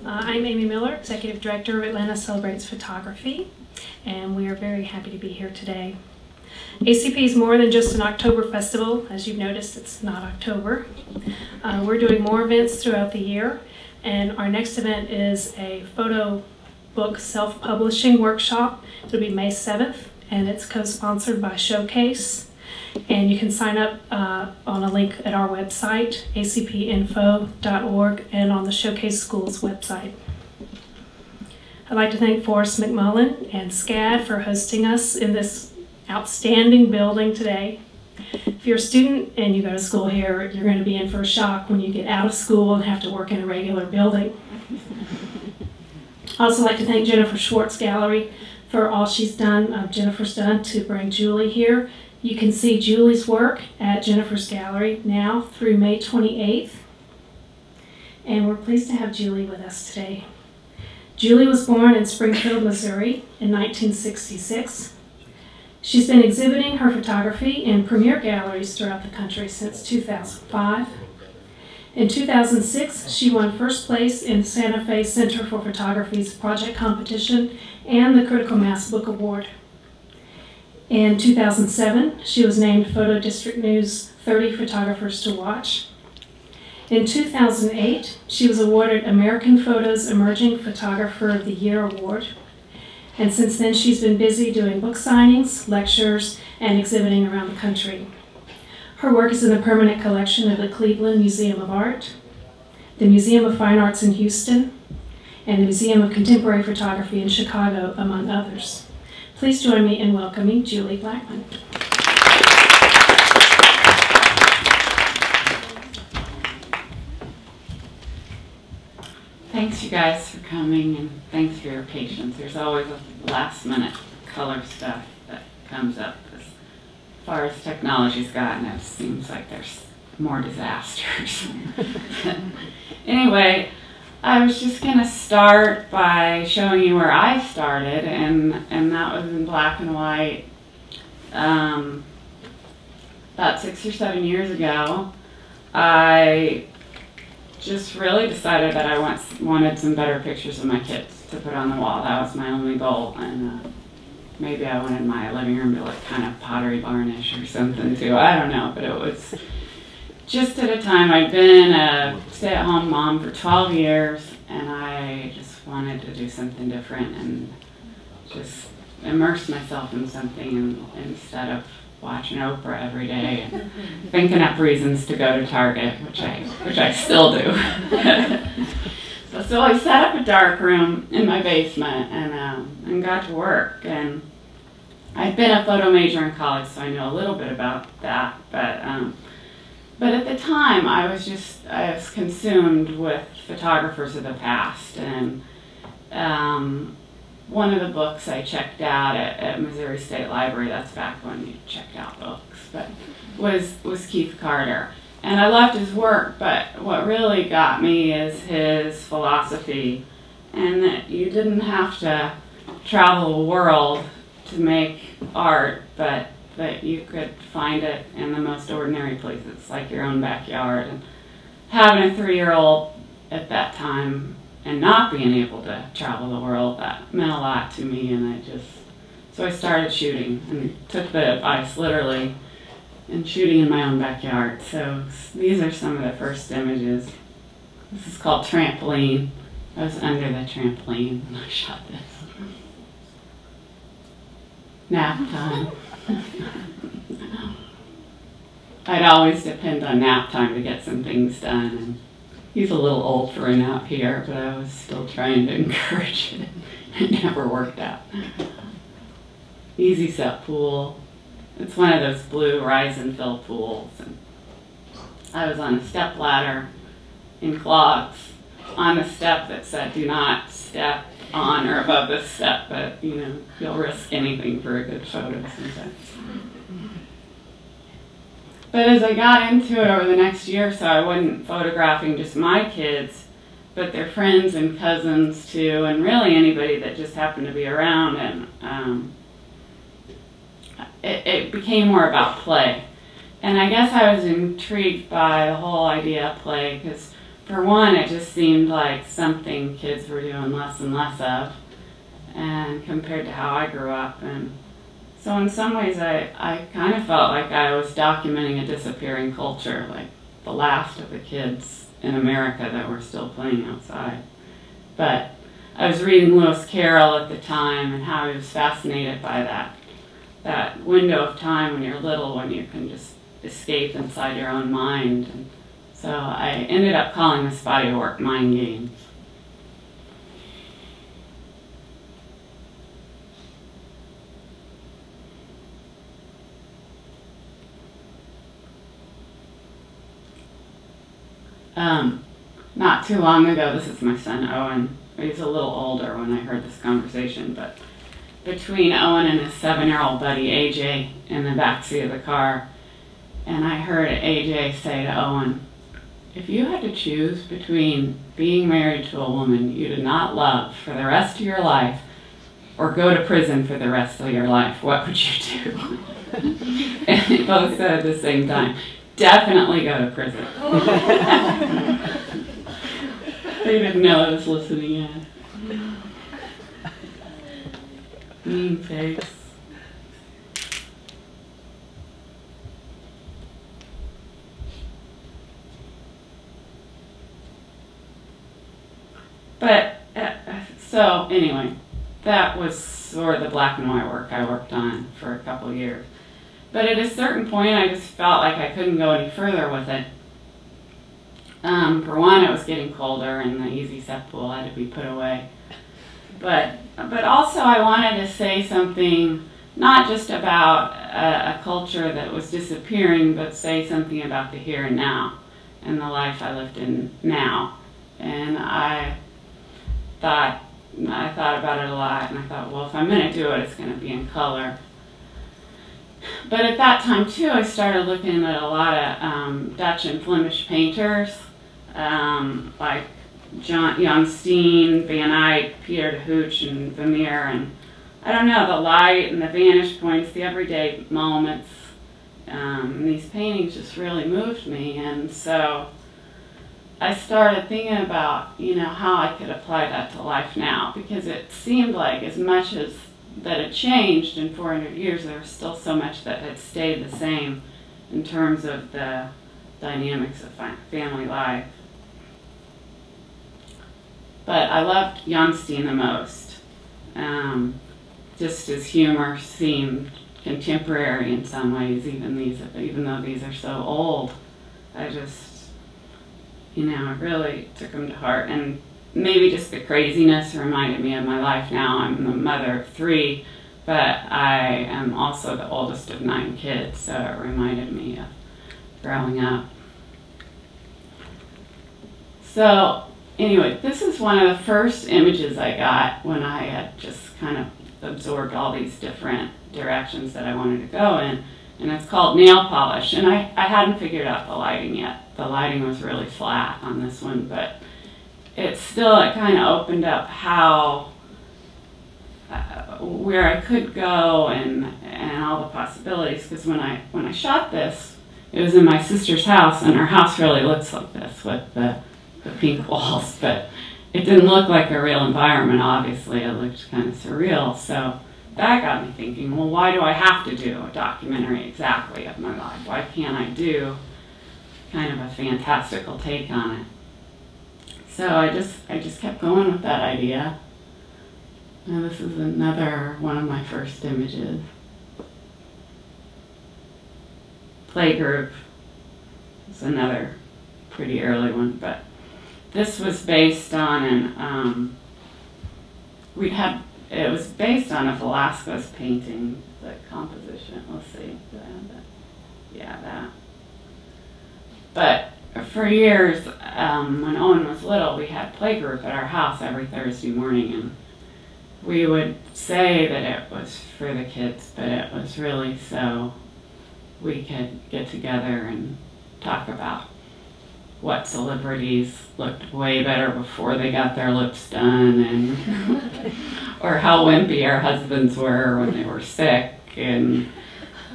I'm Amy Miller, Executive Director of Atlanta Celebrates Photography, and we are very happy to be here today. ACP is more than just an October festival. As you've noticed, it's not October. We're doing more events throughout the year, and our next event is a photo book self-publishing workshop. It'll be May 7th, and it's co-sponsored by Showcase. And you can sign up on a link at our website, acpinfo.org, and on the Showcase School's website. I'd like to thank Forrest McMullen and SCAD for hosting us in this outstanding building today. If you're a student and you go to school here, you're going to be in for a shock when you get out of school and have to work in a regular building. I'd also like to thank Jennifer Schwartz Gallery for all Jennifer's done to bring Julie here. You can see Julie's work at Jennifer's Gallery now through May 28th. And we're pleased to have Julie with us today. Julie was born in Springfield, Missouri in 1966. She's been exhibiting her photography in premier galleries throughout the country since 2005. In 2006, she won first place in Santa Fe Center for Photography's project competition and the Critical Mass Book Award. In 2007, she was named Photo District News 30 Photographers to Watch. In 2008, she was awarded American Photo's Emerging Photographer of the Year Award. And since then, she's been busy doing book signings, lectures, and exhibiting around the country. Her work is in the permanent collection of the Cleveland Museum of Art, the Museum of Fine Arts in Houston, and the Museum of Contemporary Photography in Chicago, among others. Please join me in welcoming Julie Blackmon. Thanks you guys for coming, and thanks for your patience. There's always a last-minute color stuff that comes up. As far as technology's gotten, it seems like there's more disasters. Anyway, I was just going to start by showing you where I started, and that was in black and white about 6 or 7 years ago. I just really decided that I wanted some better pictures of my kids to put on the wall. That was my only goal, and maybe I wanted my living room to look kind of Pottery Barnish or something too. I don't know, but it was just at a time. I'd been a stay-at-home mom for 12 years, and I just wanted to do something different and just immerse myself in something instead of watching Oprah every day and thinking up reasons to go to Target, which I still do. So I set up a dark room in my basement and got to work. And I'd been a photo major in college, so I know a little bit about that, but at the time, I was consumed with photographers of the past, and one of the books I checked out at Missouri State Library, that's back when you checked out books, but was Keith Carter. And I loved his work, but what really got me is his philosophy, and that you didn't have to travel the world to make art, but that you could find it in the most ordinary places, like your own backyard. And having a 3-year-old at that time and not being able to travel the world, that meant a lot to me, and so I started shooting and took the advice literally and shooting in my own backyard. So these are some of the first images. This is called Trampoline. I was under the trampoline when I shot this. Nap time. I'd always depend on nap time to get some things done, and he's a little old for a nap here, but I was still trying to encourage it. It never worked out. Easy set pool. It's one of those blue rise and fill pools. And I was on a step ladder in clogs on a step that said do not step on or above this step, but you know, you'll risk anything for a good photo sometimes. But as I got into it over the next year or so, I wasn't photographing just my kids, but their friends and cousins too, and really anybody that just happened to be around. And it became more about play. And I guess I was intrigued by the whole idea of play, because for one, it just seemed like something kids were doing less and less of, and compared to how I grew up. And so in some ways I kind of felt like I was documenting a disappearing culture, like the last of the kids in America that were still playing outside. But I was reading Lewis Carroll at the time and how he was fascinated by that window of time when you're little, when you can just escape inside your own mind. And so I ended up calling this body of work Mind Games. Not too long ago, this is my son Owen. He's a little older when I heard this conversation, but between Owen and his 7-year-old buddy AJ in the backseat of the car, and I heard AJ say to Owen, if you had to choose between being married to a woman you did not love for the rest of your life or go to prison for the rest of your life, what would you do? And they both said at the same time, definitely go to prison. They didn't know I was listening in. Mean face. But, so anyway, that was sort of the black and white work I worked on for a couple of years. But at a certain point, I just felt like I couldn't go any further with it. For one, it was getting colder and the easy set pool had to be put away. But also I wanted to say something, not just about a culture that was disappearing, but say something about the here and now and the life I lived in now. And I thought about it a lot, and I thought, well, if I'm going to do it, it's going to be in color. But at that time, too, I started looking at a lot of Dutch and Flemish painters, like Jan Steen, Van Eyck, Pieter de Hooch, and Vermeer. And I don't know, the light and the vantage points, the everyday moments, these paintings just really moved me. And so I started thinking about, how I could apply that to life now, because it seemed like as much as that it changed in 400 years, there was still so much that had stayed the same in terms of the dynamics of family life. But I loved Jan Steen the most. Just his humor seemed contemporary in some ways, even though these are so old. I just, I really took him to heart. And maybe just the craziness reminded me of my life now. I'm the mother of 3, but I am also the oldest of 9 kids, so it reminded me of growing up. So anyway, this is one of the first images I got when I had just kind of absorbed all these different directions that I wanted to go in, and it's called Nail Polish. And I hadn't figured out the lighting yet. The lighting was really flat on this one, but it kind of opened up how, where I could go and all the possibilities. Because when I shot this, it was in my sister's house, and her house really looks like this with the pink walls, but it didn't look like a real environment, obviously. It looked kind of surreal. So that got me thinking, well, why do I have to do a documentary exactly of my life? Why can't I do kind of a fantastical take on it? So I just kept going with that idea. Now this is another one of my first images. Playgroup. It's another pretty early one, but this was based on it was based on a Velasquez painting, the composition. Let's see, do I have that? Yeah, that. But for years, when Owen was little, we had playgroup at our house every Thursday morning, and we would say that it was for the kids, but it was really so we could get together and talk about what celebrities looked way better before they got their lips done, and or how wimpy our husbands were when they were sick, and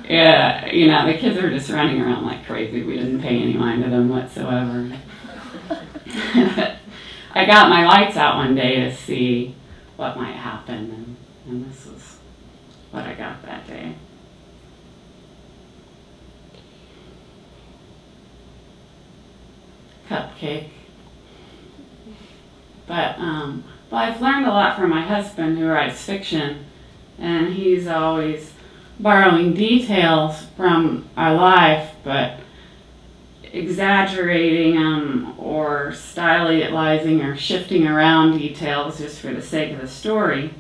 the kids were just running around like crazy. We didn't pay any mind to them whatsoever. I got my lights out one day to see what might happen, and this was what I got that day. Cupcake. But well, I've learned a lot from my husband, who writes fiction, and he's always borrowing details from our life, but exaggerating them or stylizing or shifting around details just for the sake of the story.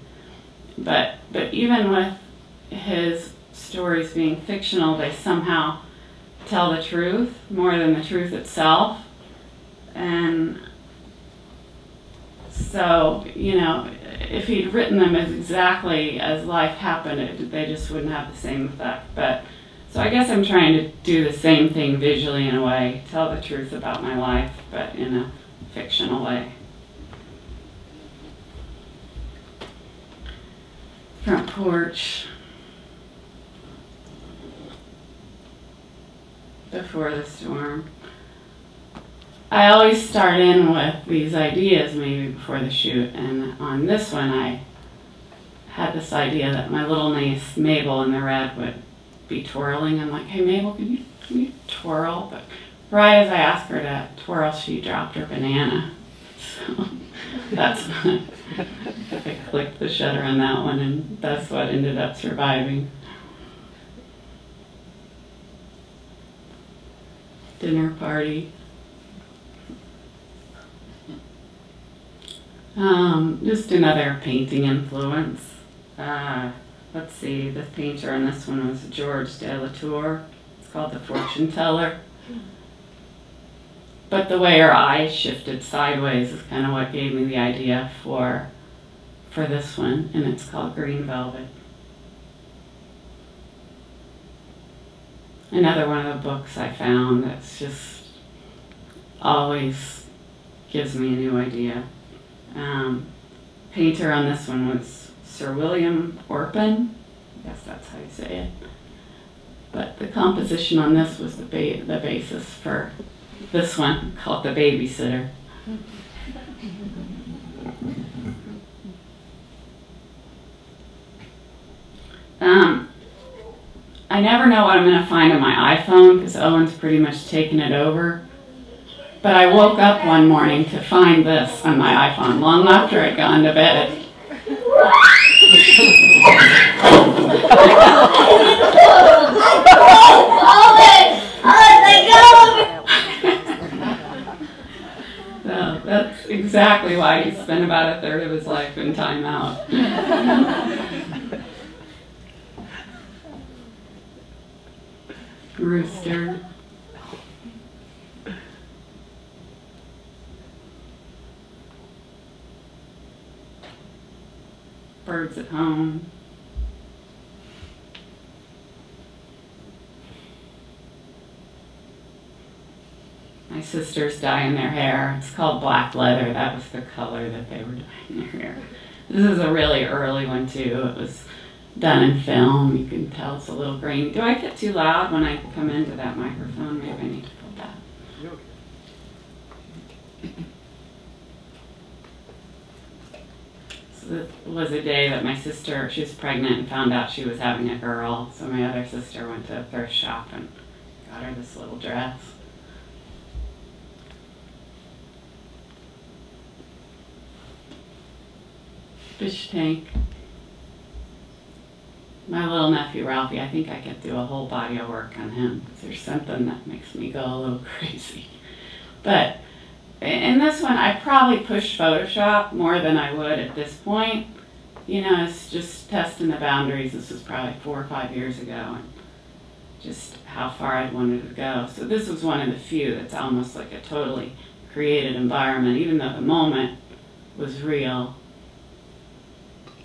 But even with his stories being fictional, they somehow tell the truth more than the truth itself. And so, you know, if he'd written them as exactly as life happened, they just wouldn't have the same effect. But so I guess I'm trying to do the same thing visually in a way, tell the truth about my life, but in a fictional way. Front porch. Before the storm. I always start in with these ideas maybe before the shoot, and on this one I had this idea that my little niece Mabel in the red would be twirling. I'm like, hey Mabel, can you twirl? But right as I asked her to twirl, she dropped her banana. So that's I clicked the shutter on that one, and that's what ended up surviving. Dinner party. Just another painting influence. Let's see, the painter on this one was George de la Tour. It's called The Fortune Teller. But the way her eyes shifted sideways is kind of what gave me the idea for this one, and it's called Green Velvet. Another one of the books I found that's just always gives me a new idea. Painter on this one was Sir William Orpin. I guess that's how you say it. But the composition on this was the basis for this one, called The Babysitter. I never know what I'm going to find on my iPhone because Owen's pretty much taken it over. But I woke up one morning to find this on my iPhone long after I'd gone to bed. So that's exactly why he spent about a third of his life in timeout. Rooster. Birds at home. My sisters dyeing their hair. It's called black leather. That was the color that they were dyeing their hair. This is a really early one too. It was done in film. You can tell it's a little grainy. Do I get too loud when I come into that microphone? Maybe I need to put that. So it was a day that my sister, she was pregnant and found out she was having a girl. So my other sister went to a thrift shop and got her this little dress. Fish tank. My little nephew Ralphie, I think I could do a whole body of work on him. There's something that makes me go a little crazy. But in this one, I probably pushed Photoshop more than I would at this point. You know, it's just testing the boundaries. This was probably 4 or 5 years ago, and just how far I wanted to go. So this was one of the few that's almost like a totally created environment, even though the moment was real.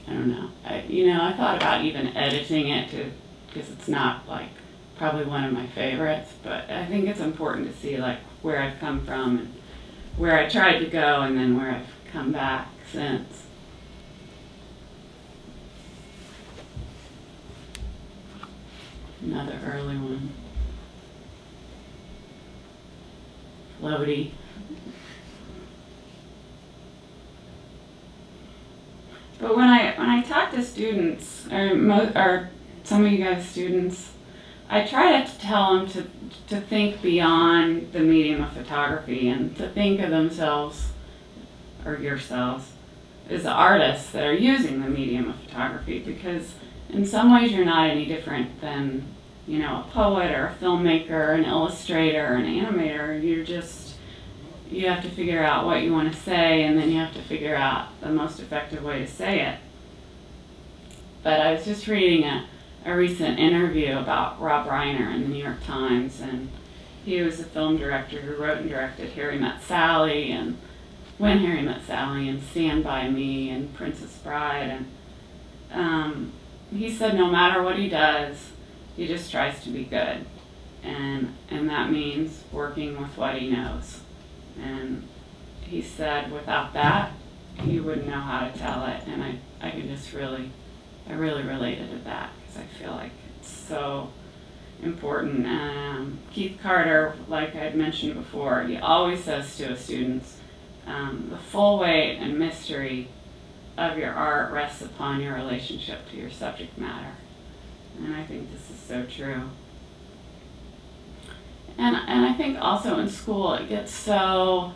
I don't know. I thought about even editing it because it's not like probably one of my favorites, but I think it's important to see like where I've come from and where I tried to go and then where I've come back since. Another early one. Floaty. But when I talk to students, or some of you guys students, I try to tell them to think beyond the medium of photography and to think of themselves, or yourselves, as artists that are using the medium of photography, because in some ways you're not any different than, you know, a poet or a filmmaker, an illustrator, an animator. You have to figure out what you want to say, and then you have to figure out the most effective way to say it. But I was just reading a recent interview about Rob Reiner in the New York Times, and he was a film director who wrote and directed Harry Met Sally, and When Harry Met Sally, and Stand By Me, and Princess Bride, and he said no matter what he does, he just tries to be good, and that means working with what he knows. And he said without that, he wouldn't know how to tell it, and I could just really related to that, because I feel like it's so important. Keith Carter, like I'd mentioned before, he always says to his students, the full weight and mystery of your art rests upon your relationship to your subject matter. And I think this is so true. And I think also in school it's so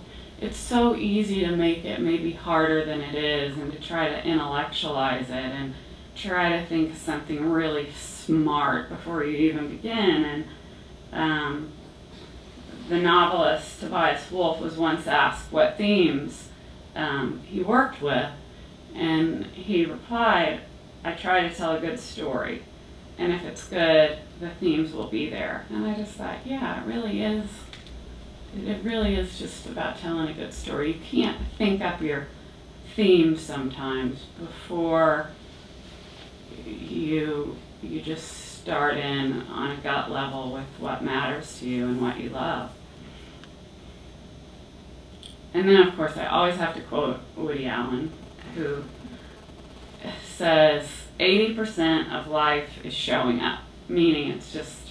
easy to make it maybe harder than it is, and to try to intellectualize it and try to think of something really smart before you even begin. And the novelist Tobias Wolff was once asked what themes he worked with, and he replied, "I try to tell a good story, and if it's good, the themes will be there." And I just thought, yeah, it really is. It really is just about telling a good story. You can't think up your themes sometimes before you just start in on a gut level with what matters to you and what you love. And then, of course, I always have to quote Woody Allen, who says 80% of life is showing up, meaning it's just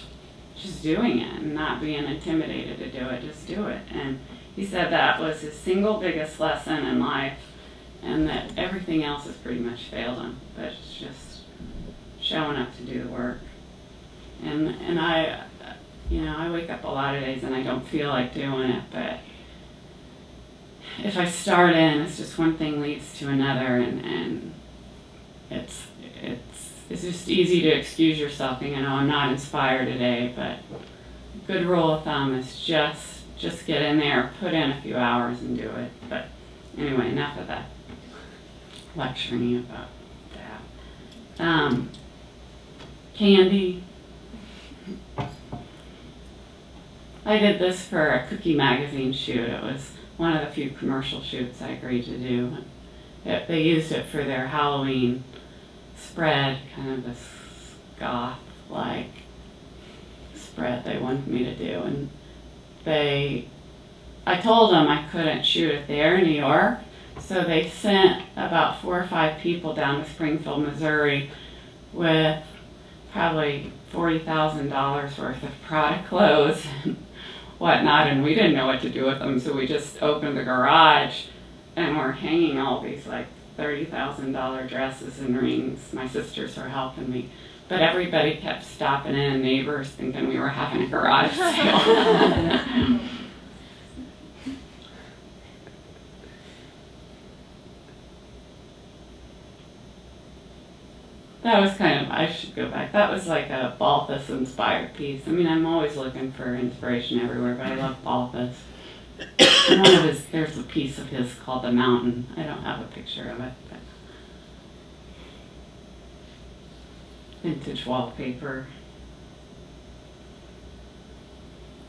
doing it and not being intimidated to do it, just do it. And he said that was his single biggest lesson in life, and that everything else has pretty much failed him, but it's just showing up to do the work. And I wake up a lot of days and I don't feel like doing it, but if I start in, it's just one thing leads to another, and it's just easy to excuse yourself, thinking, oh, I'm not inspired today. But a good rule of thumb is just get in there, put in a few hours and do it. But anyway, enough of that lecturing you about that. Candy. I did this for a cookie magazine shoot. It was one of the few commercial shoots I agreed to do. They used it for their Halloween spread, kind of this goth-like spread they wanted me to do. And I told them I couldn't shoot it there in New York, so they sent about 4 or 5 people down to Springfield, Missouri with probably $40,000 worth of product clothes and whatnot, and we didn't know what to do with them, so we just opened the garage and we're hanging all these like $30,000 dresses and rings. My sisters were helping me, but everybody kept stopping in, neighbors thinking we were having a garage sale. That was kind of, I should go back, that was like a Balthus inspired piece. I mean, I'm always looking for inspiration everywhere, but I love Balthus. And one of his, there's a piece of his called The Mountain. I don't have a picture of it, but vintage wallpaper.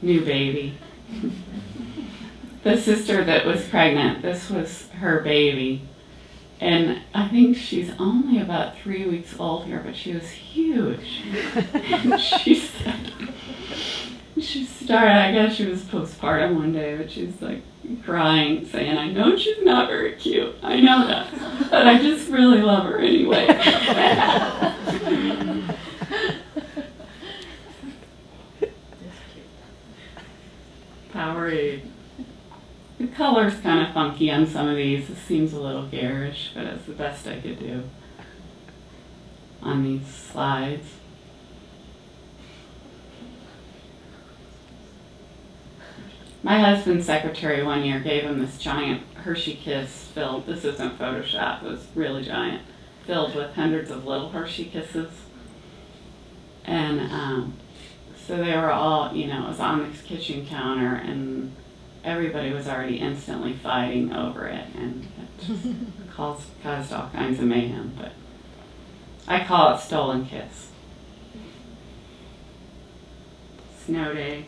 New baby. The sister that was pregnant, this was her baby. And I think she's only about 3 weeks old here, but she was huge. And she started, I guess she was postpartum one day, but she's like crying, saying, I know she's not very cute. I know that, but I just really love her anyway. Powerade. The color's kind of funky. funky on some of these. This seems a little garish, but it's the best I could do on these slides. My husband's secretary one year gave him this giant Hershey Kiss filled, this isn't Photoshop, it was really giant, filled with hundreds of little Hershey Kisses. And so they were all, you know, it was on the kitchen counter, and everybody was already instantly fighting over it, and it just caused all kinds of mayhem. But I call it Stolen Kiss. Snow day.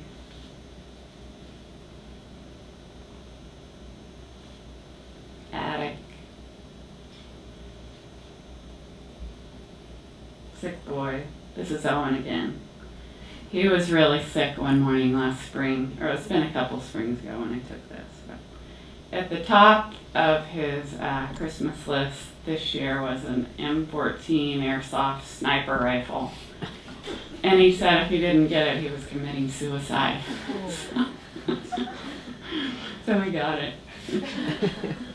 Attic. Sick boy. This is Owen again. He was really sick one morning last spring, or it's been a couple springs ago when I took this. But at the top of his Christmas list this year was an M14 airsoft sniper rifle. And he said if he didn't get it, he was committing suicide. So we got it.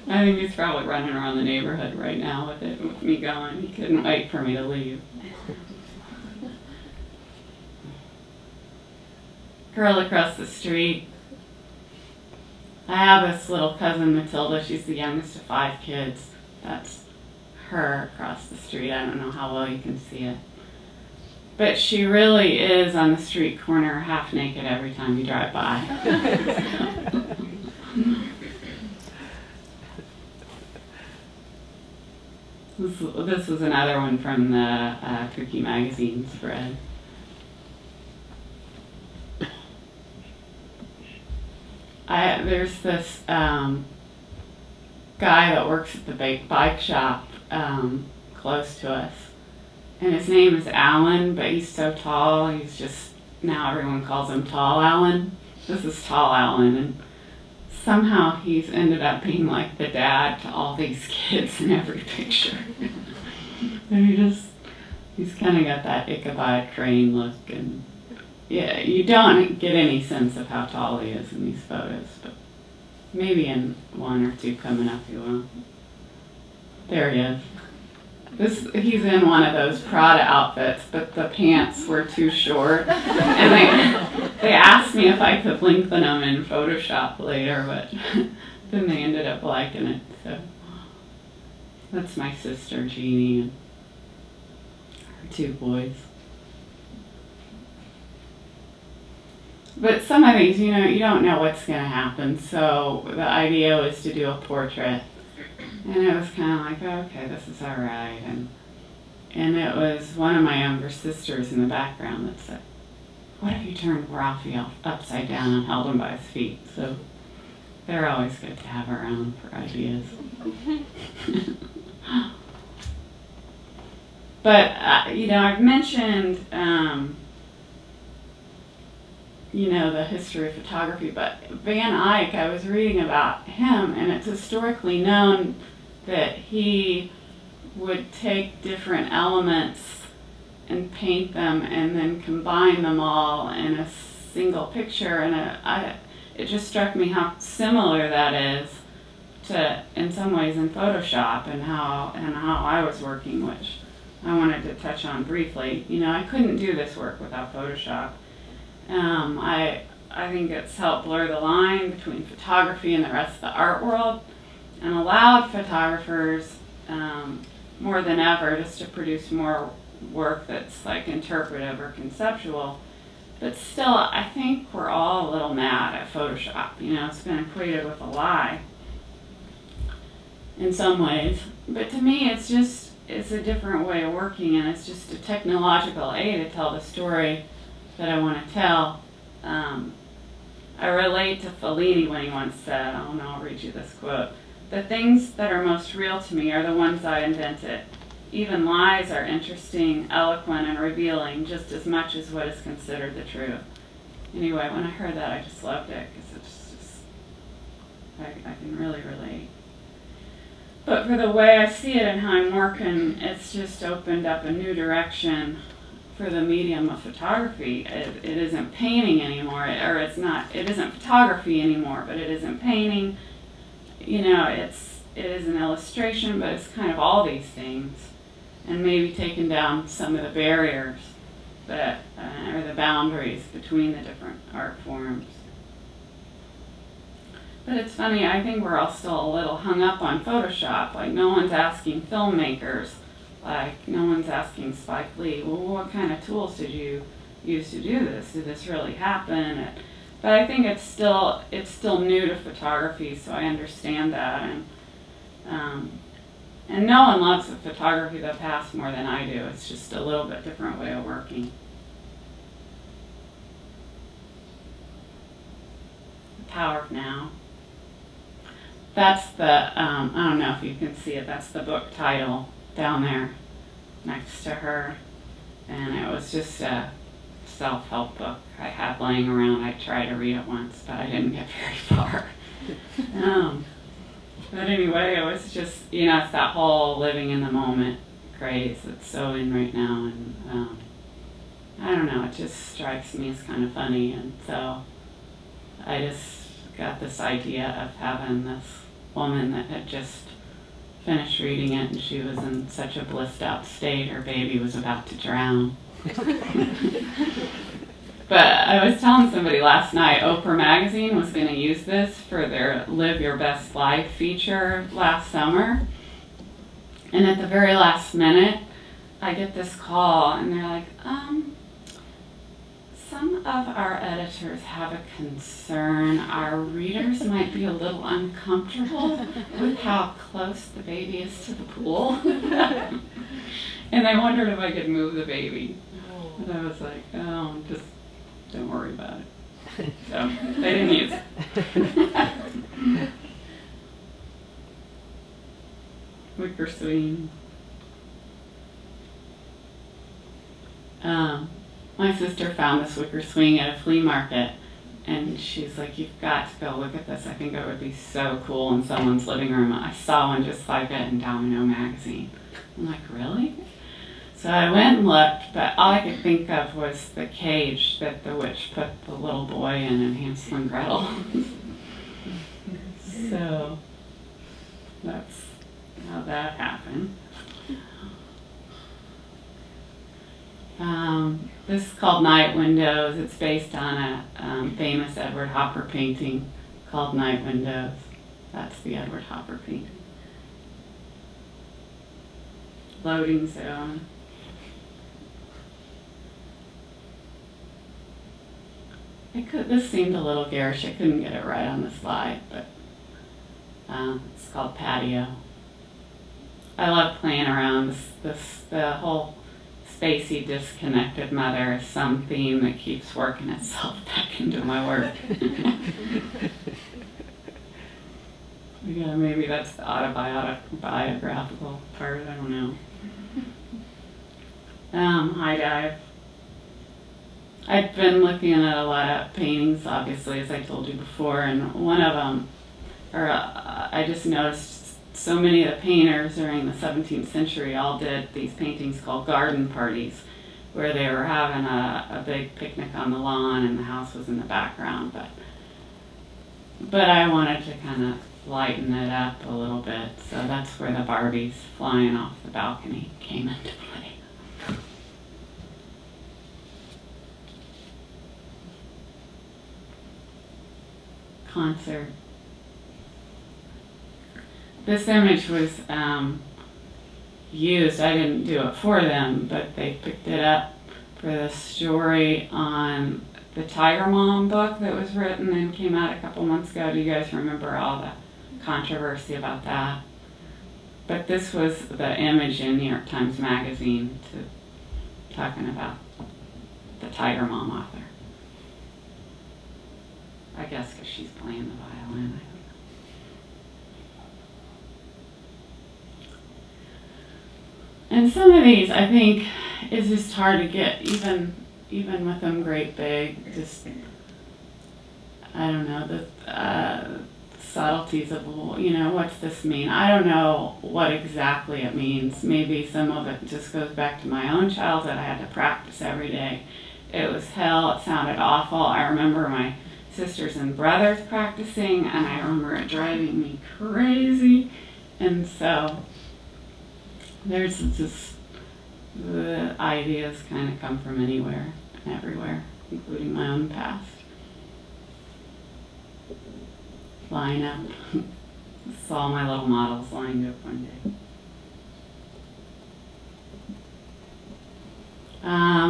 I think he's probably running around the neighborhood right now with it, with me going. He couldn't wait for me to leave. Girl across the street. I have this little cousin, Matilda. She's the youngest of 5 kids. That's her across the street. I don't know how well you can see it. But she really is on the street corner half naked every time you drive by. This was another one from the Cookie Magazine spread. There's this guy that works at the bike shop close to us. And his name is Alan, but he's so tall, he's just, now everyone calls him Tall Alan. This is Tall Alan, and somehow he's ended up being like the dad to all these kids in every picture. And he's kind of got that Ichabod Crane look, and yeah, you don't get any sense of how tall he is in these photos, but maybe in 1 or 2 coming up you will. There he is. He's in one of those Prada outfits, but the pants were too short. And they asked me if I could lengthen them in Photoshop later, but then they ended up liking it. So that's my sister, Jeannie, and her 2 boys. But some of these, you know, you don't know what's going to happen, so the idea was to do a portrait. And it was kind of like, oh, okay, this is all right. And it was one of my younger sisters in the background that said, what if you turned Ralphie upside down and held him by his feet? So they're always good to have around for ideas. But, you know, I've mentioned, you know, the history of photography, but Van Eyck, I was reading about him, and it's historically known that he would take different elements and paint them and then combine them all in a single picture, and it just struck me how similar that is to, in some ways, in Photoshop and how I was working, which I wanted to touch on briefly. You know, I couldn't do this work without Photoshop. I think it's helped blur the line between photography and the rest of the art world, and allowed photographers more than ever just to produce more work that's like interpretive or conceptual. But still, I think we're all a little mad at Photoshop. You know, it's been equated with a lie in some ways. But to me, it's a different way of working, and it's just a technological aid to tell the story that I want to tell. I relate to Fellini when he once said, oh no, I'll read you this quote, "The things that are most real to me are the ones I invented. Even lies are interesting, eloquent, and revealing just as much as what is considered the truth." Anyway, when I heard that, I just loved it, because it's just, I can really relate. But for the way I see it and how I'm working, it's just opened up a new direction for the medium of photography. It isn't painting anymore, or it isn't photography anymore, but it isn't painting. you know, it is an illustration, but it's kind of all these things, and maybe taking down some of the barriers that, or the boundaries between the different art forms. But it's funny, I think we're all still a little hung up on Photoshop. Like, no one's asking filmmakers, like, no one's asking Spike Lee, well, what kind of tools did you use to do this? Did this really happen? But I think it's still new to photography, so I understand that. And no one loves the photography of the past more than I do. It's just a little bit different way of working. The Power of Now. That's the, I don't know if you can see it, that's the book title down there next to her. And it was just a self-help book I had laying around. I tried to read it once, but I didn't get very far. But anyway, it was just, you know, it's that whole living in the moment craze that's so in right now. And I don't know, it just strikes me as kind of funny. And so I just got this idea of having this woman that had just finished reading it, and she was in such a blissed out state, her baby was about to drown. But I was telling somebody last night, Oprah Magazine was going to use this for their Live Your Best Life feature last summer. And at the very last minute, I get this call, and they're like, some of our editors have a concern. Our readers might be a little uncomfortable with how close the baby is to the pool. And they wondered if I could move the baby. And I was like, oh, just don't worry about it. So they didn't use it. Wicker swing. My sister found this wicker swing at a flea market, and she's like, you've got to go look at this. I think it would be so cool in someone's living room. I saw one just like it in Domino magazine. I'm like, really? So I went and looked, but all I could think of was the cage that the witch put the little boy in Hansel and Gretel. So that's how that happened. This is called Night Windows. It's based on a famous Edward Hopper painting called Night Windows. That's the Edward Hopper painting. Loading zone. This seemed a little garish. I couldn't get it right on the slide, but it's called Patio. I love playing around. The whole spacey, disconnected mother is some theme that keeps working itself back into my work. Yeah, maybe that's the autobiographical part. I don't know. High dive. I've been looking at a lot of paintings, obviously, as I told you before, and one of them, I just noticed so many of the painters during the 17th century all did these paintings called garden parties, where they were having a big picnic on the lawn and the house was in the background. But I wanted to kind of lighten it up a little bit, so that's where the Barbies flying off the balcony came into play. Concert. This image was used, I didn't do it for them, but they picked it up for the story on the Tiger Mom book that was written and came out a couple months ago. Do you guys remember all the controversy about that? But this was the image in New York Times Magazine talking about the Tiger Mom author. I guess because she's playing the violin. And some of these, I think, is just hard to get, even with them great big, just, I don't know, the subtleties of, what's this mean? I don't know what exactly it means. Maybe some of it just goes back to my own childhood. I had to practice every day. It was hell. It sounded awful. I remember my sisters and brothers practicing, and I remember it driving me crazy. And so there's just, the ideas kind of come from anywhere and everywhere, including my own past. Line up. Saw my little models lined up one day.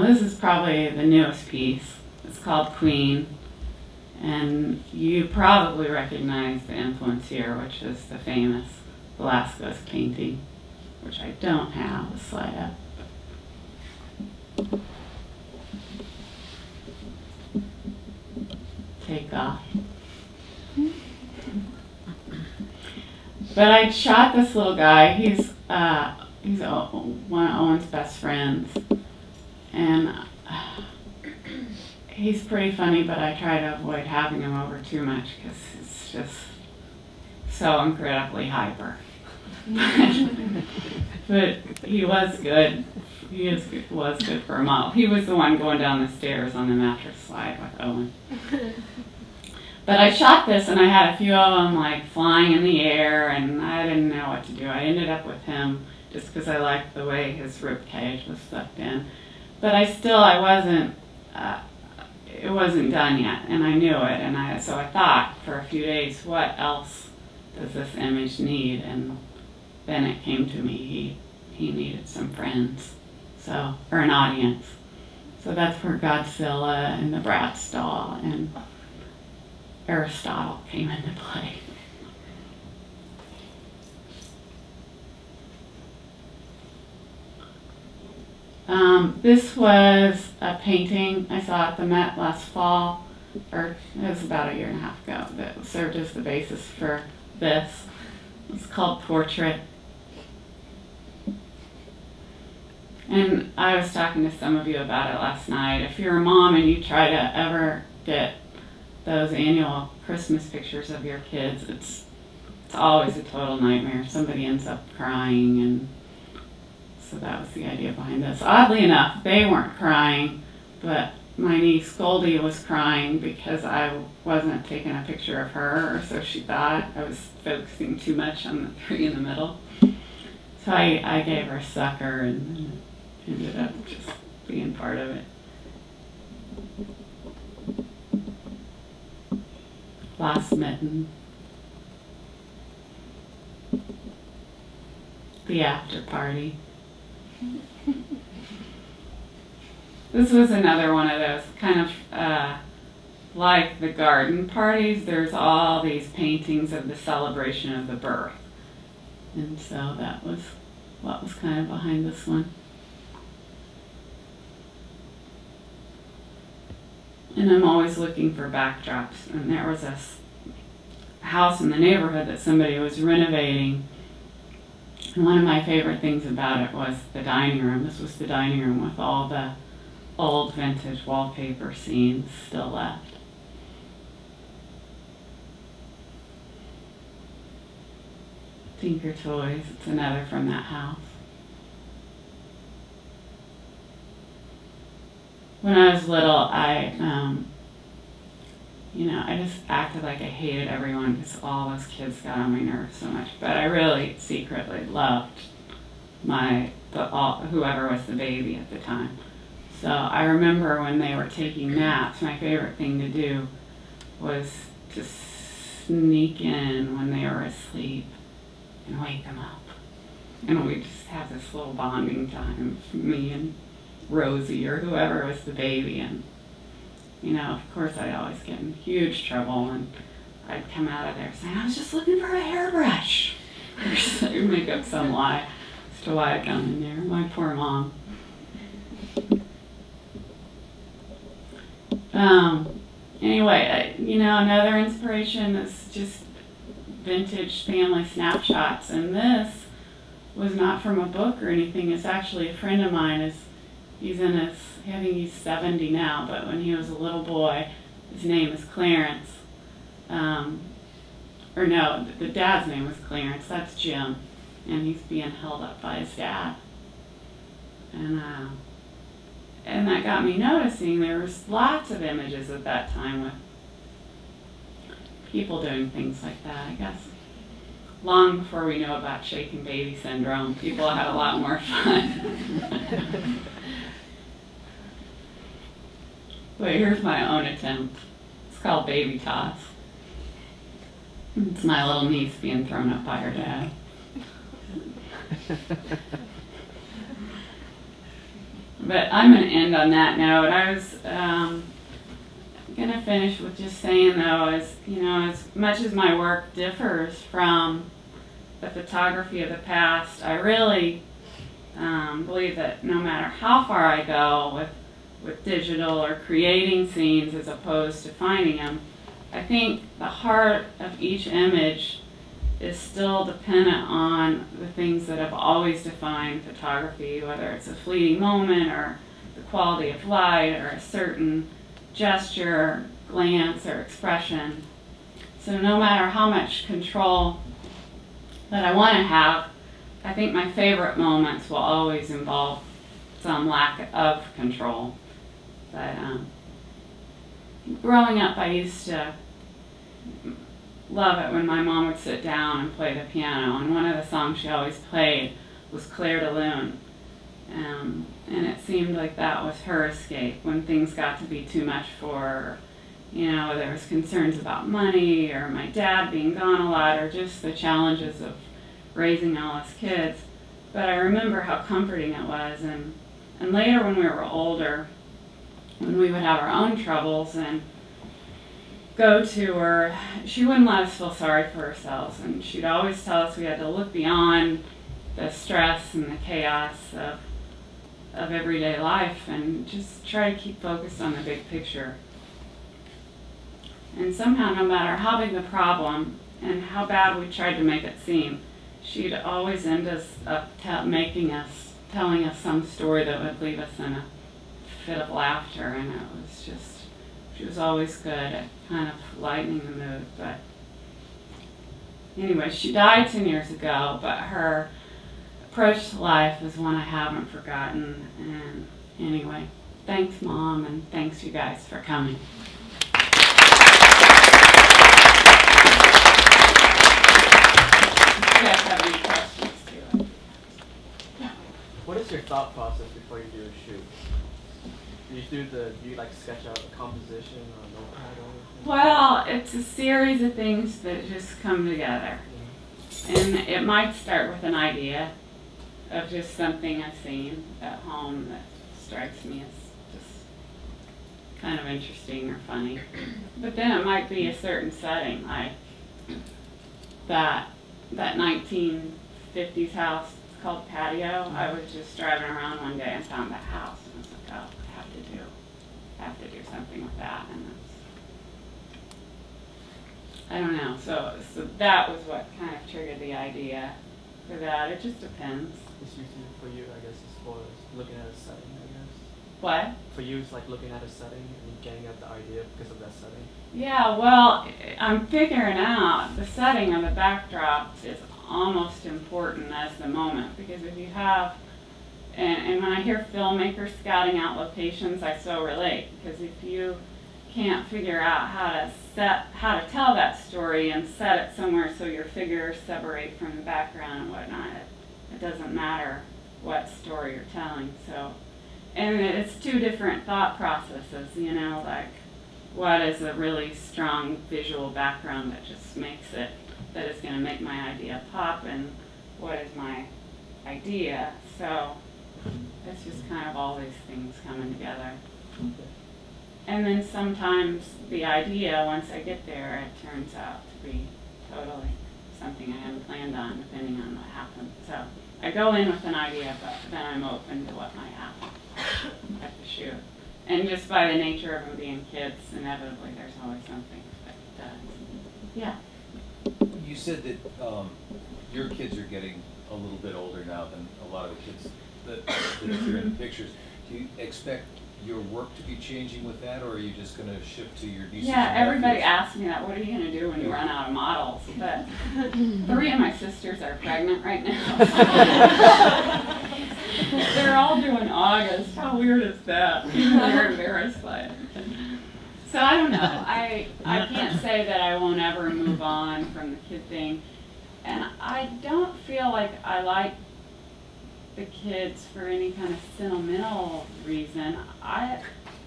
This is probably the newest piece. It's called Queen, and you probably recognize the influence here, which is the famous Velasquez painting, which I don't have a slide up. Take off. But I shot this little guy. He's one of Owen's best friends, and he's pretty funny, but I try to avoid having him over too much because it's just so incredibly hyper. But he was good. Was good for a model. He was the one going down the stairs on the mattress slide with Owen. But I shot this, and I had a few of them like flying in the air, and I didn't know what to do. I ended up with him just because I liked the way his rib cage was sucked in. But I wasn't, it wasn't done yet, and I knew it, and so I thought for a few days, what else does this image need? And then it came to me, he needed some friends, or an audience. So that's where Godzilla and the Bratz doll and Aristotle came into play. This was a painting I saw at the Met last fall, or it was about a year and a half ago, that served as the basis for this. It's called Portrait. And I was talking to some of you about it last night. If you're a mom and you try to ever get those annual Christmas pictures of your kids, it's always a total nightmare. Somebody ends up crying, and so that was the idea behind this. Oddly enough, they weren't crying, but my niece Goldie was crying because I wasn't taking a picture of her, or so she thought. I was focusing too much on the tree in the middle. So I gave her a sucker and ended up just being part of it. Last Mitten. The after party. This was another one of those kind of like the garden parties. There's all these paintings of the celebration of the birth. And so that was what was kind of behind this one. And I'm always looking for backdrops. And there was a house in the neighborhood that somebody was renovating. And one of my favorite things about it was the dining room. This was the dining room with all the old vintage wallpaper scenes still left. Tinker Toys, it's another from that house. When I was little, I just acted like I hated everyone because all those kids got on my nerves so much. But I really secretly loved whoever was the baby at the time. So I remember when they were taking naps, my favorite thing to do was to sneak in when they were asleep and wake them up. And we just have this little bonding time, me and Rosie or whoever was the baby. And, of course I'd always get in huge trouble, and I'd come out of there saying, I was just looking for a hairbrush. Or make up some lie as to why I'd come in there. My poor mom. Anyway, another inspiration is just vintage family snapshots, and this was not from a book or anything. It's actually a friend of mine. He's 70 now, but when he was a little boy, his name is Clarence. The dad's name was Clarence. That's Jim, and he's being held up by his dad. And that got me noticing there was lots of images at that time with people doing things like that, I guess. Long before we knew about shaken baby syndrome, people had a lot more fun. But here's my own attempt. It's called baby toss. It's my little niece being thrown up by her dad. But I'm going to end on that note. I was going to finish with just saying, though, as much as my work differs from the photography of the past, I really believe that no matter how far I go with digital or creating scenes as opposed to finding them, I think the heart of each image is still dependent on the things that have always defined photography, whether it's a fleeting moment or the quality of light or a certain gesture, glance, or expression. So no matter how much control that I want to have, I think my favorite moments will always involve some lack of control. But growing up, I used to love it when my mom would sit down and play the piano, and one of the songs she always played was Claire de Lune. And it seemed like that was her escape when things got to be too much for her. There was concerns about money or my dad being gone a lot or just the challenges of raising all us kids. But I remember how comforting it was. And later when we were older, when we would have our own troubles and go to her, she wouldn't let us feel sorry for ourselves. And she'd always tell us we had to look beyond the stress and the chaos of everyday life and just try to keep focused on the big picture. And somehow, no matter how big the problem and how bad we tried to make it seem, she'd always end us up telling us some story that would leave us in a fit of laughter. And it was just, she was always good at kind of lightening the mood. But anyway, she died 10 years ago, but her approach to life is one I haven't forgotten. And anyway, thanks, Mom, and thanks you guys for coming. You guys have any questions to it? What is your thought process before you do a shoot? Do you like sketch out a composition or a notepad or anything? Well, it's a series of things that just come together. And it might start with an idea of just something I've seen at home that strikes me as just kind of interesting or funny. But then it might be a certain setting, like that 1950s house called Patio. I was just driving around one day and found that house and I was like, oh, I have to do something with that. And I don't know. So that was what kind of triggered the idea for that. It just depends. It's usually for you, I guess, as far as looking at a setting, I guess. What? For you, it's like looking at a setting and getting at the idea because of that setting. Yeah, well, I'm figuring out the setting of the backdrop is almost important as the moment, because if you have, and when I hear filmmakers scouting out locations, I so relate, because if you can't figure out how to tell that story and set it somewhere so your figures separate from the background and whatnot, it doesn't matter what story you're telling. So, and it's two different thought processes, like what is a really strong visual background that just makes it, that is going to make my idea pop, and what is my idea. So it's just kind of all these things coming together. And then sometimes the idea, once I get there, it turns out to be totally something I hadn't planned on, depending on what happens. So I go in with an idea, but then I'm open to what might happen at the shoot. And just by the nature of them being kids, inevitably there's always something that does. Yeah. You said that your kids are getting a little bit older now than a lot of the kids that appear in the pictures. Do you expect your work to be changing with that, or are you just going to shift to your nieces? Yeah, everybody asks me that. What are you going to do when you run out of models? But 3 of my sisters are pregnant right now. They're all doing August. How weird is that? Even they're embarrassed by it. So I don't know. I can't say that I won't ever move on from the kid thing. And I don't feel like I like the kids for any kind of sentimental reason. I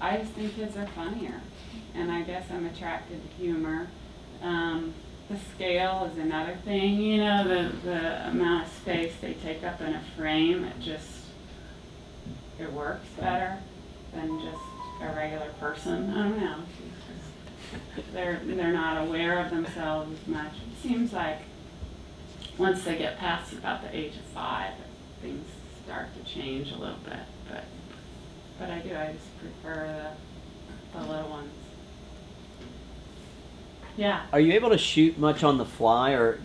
just think kids are funnier. And I guess I'm attracted to humor. The scale is another thing, you know, the amount of space they take up in a frame, it works better than just a regular person. I don't know. They're not aware of themselves as much. It seems like once they get past about the age of 5, things start to change a little bit. But I do. I just prefer the little ones. Yeah. Are you able to shoot much on the fly, or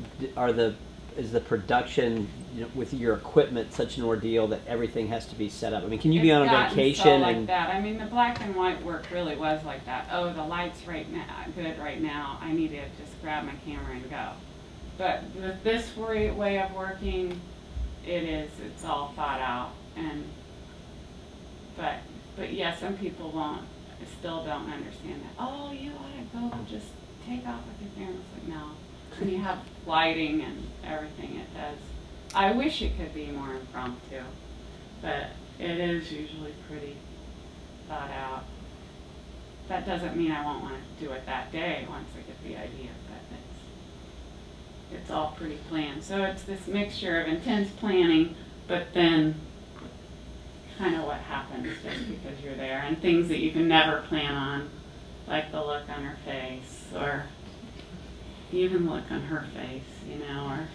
is the production, you know, with your equipment such an ordeal that everything has to be set up? I mean, can you be on a vacation like that? I mean, the black and white work really was like that. Oh, the light's good right now. I need to just grab my camera and go. But with this way of working, it's all thought out. But yeah, some people still don't understand that. Oh, you ought to go just take off with your camera. It's like, no. When you have lighting and everything, it does. I wish it could be more impromptu, but it is usually pretty thought out. That doesn't mean I won't want to do it that day once I get the idea, but it's all pretty planned. So it's this mixture of intense planning, but then kind of what happens just because you're there, and things that you can never plan on, like the look on her face, or even look on her face, you know, or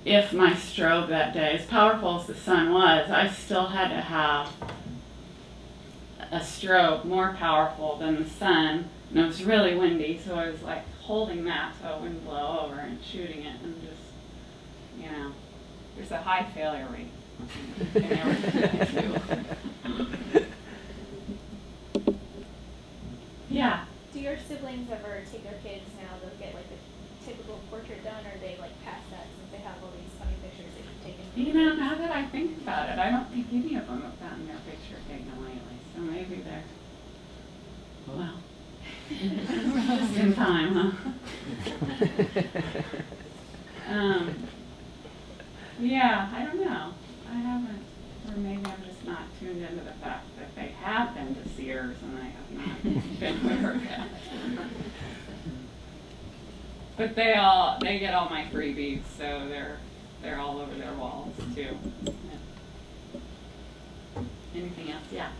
if my strobe that day, as powerful as the sun was, I still had to have a strobe more powerful than the sun, and it was really windy, so I was like holding that so it wouldn't blow over and shooting it, and just, you know, there's a high failure rate in everything I do. Yeah. Do your siblings ever take their kids now to get like the typical portrait done, or they like pass that since they have all these funny pictures that you've taken? You know, now that I think about it, I don't think any of them have gotten their picture taken lately, so maybe they're, well, just in time, huh? Yeah, I don't know. I haven't, or maybe I'm just not tuned into the fact that they have been to Sears and I have not been aware of that. But they get all my freebies, so they're all over their walls too. Yeah. Anything else? Yeah.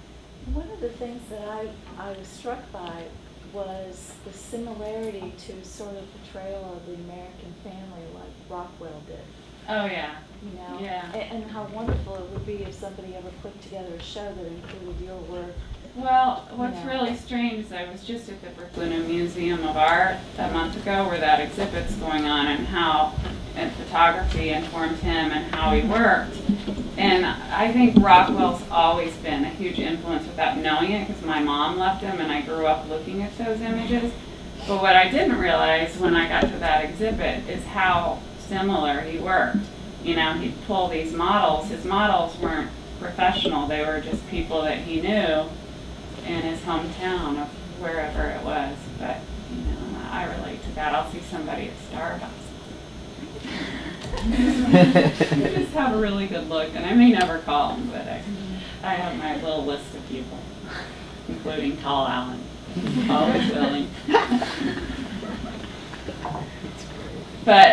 One of the things that I was struck by was the similarity to sort of portrayal of the American family like Rockwell did. Oh yeah. You know? Yeah. And how wonderful it would be if somebody ever put together a show that included your work. Well, what's really strange is I was just at the Brooklyn Museum of Art a month ago where that exhibit's going on, and how photography informed him and how he worked. And I think Rockwell's always been a huge influence without knowing it, because my mom left him and I grew up looking at those images. But what I didn't realize when I got to that exhibit is how similar he worked. You know, he'd pull these models. His models weren't professional. They were just people that he knew in his hometown of wherever it was. But, you know, I relate to that. I'll see somebody at Starbucks. They just have a really good look, and I may never call them, but I have my little list of people, including Tall Allen. Always willing. But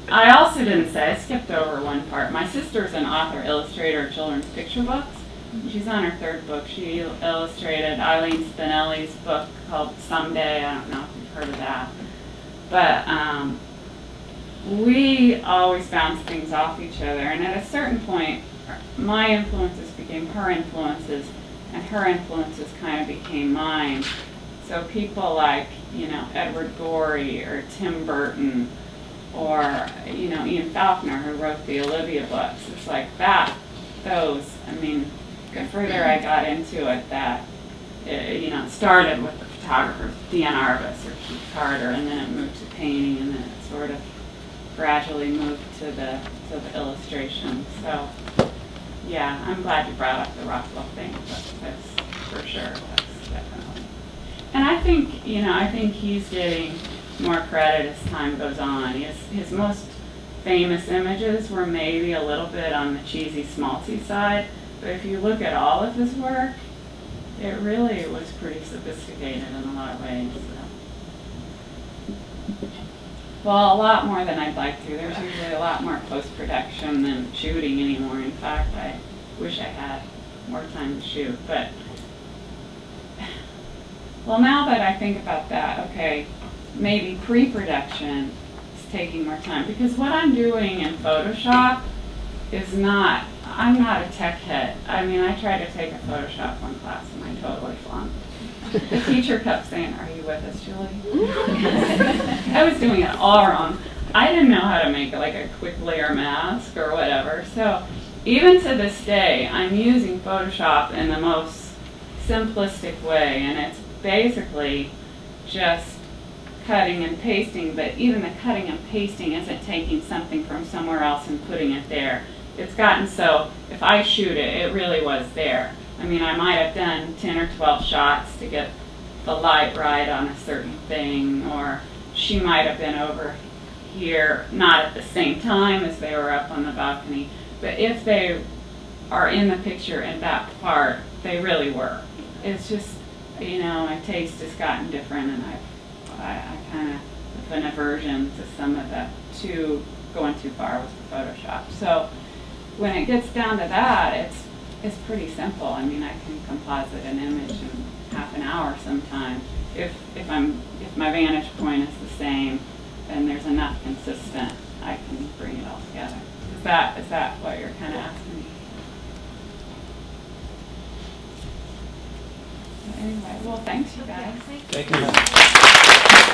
I also didn't say, I skipped over one part. My sister's an author, illustrator of children's picture books. She's on her 3rd book. She illustrated Eileen Spinelli's book called Someday. I don't know if you've heard of that. But we always bounce things off each other. And at a certain point, my influences became her influences, and her influences kind of became mine. So people like, you know, Edward Gorey or Tim Burton, or, you know, Ian Faulkner, who wrote the Olivia books. It's like that, those, I mean, the further I got into it, that, you know, it started with the photographers, Dan Arbus or Keith Carter, and then it moved to painting, and then it sort of gradually moved to the illustration. So, yeah, I'm glad you brought up the Rockwell thing, that's for sure, that's definitely. And I think, you know, I think he's getting more credit as time goes on. His most famous images were maybe a little bit on the cheesy, schmaltzy side, but if you look at all of his work, it really was pretty sophisticated in a lot of ways. So. Well, a lot more than I'd like to. There's usually a lot more post-production than shooting anymore. In fact, I wish I had more time to shoot. But, well, now that I think about that, okay, maybe pre-production is taking more time. Because what I'm doing in Photoshop is not, I'm not a tech head. I mean, I tried to take a Photoshop one class and I totally flunked. The teacher kept saying, "Are you with us, Julie?" I was doing it all wrong. I didn't know how to make like a quick layer mask or whatever. So even to this day, I'm using Photoshop in the most simplistic way, and it's basically just cutting and pasting, but even the cutting and pasting isn't taking something from somewhere else and putting it there. It's gotten so, if I shoot it, it really was there. I mean, I might have done 10 or 12 shots to get the light right on a certain thing, or she might have been over here, not at the same time as they were up on the balcony, but if they are in the picture in that part, they really were. It's just, you know, my taste has gotten different, and I kind of have an aversion to some of the going too far with the Photoshop. So when it gets down to that, it's pretty simple. I mean, I can composite an image in half an hour sometimes. If my vantage point is the same, and there's enough consistent, I can bring it all together. Is that what you're kind of asking me? Anyway, well, thanks, you guys. Thank you.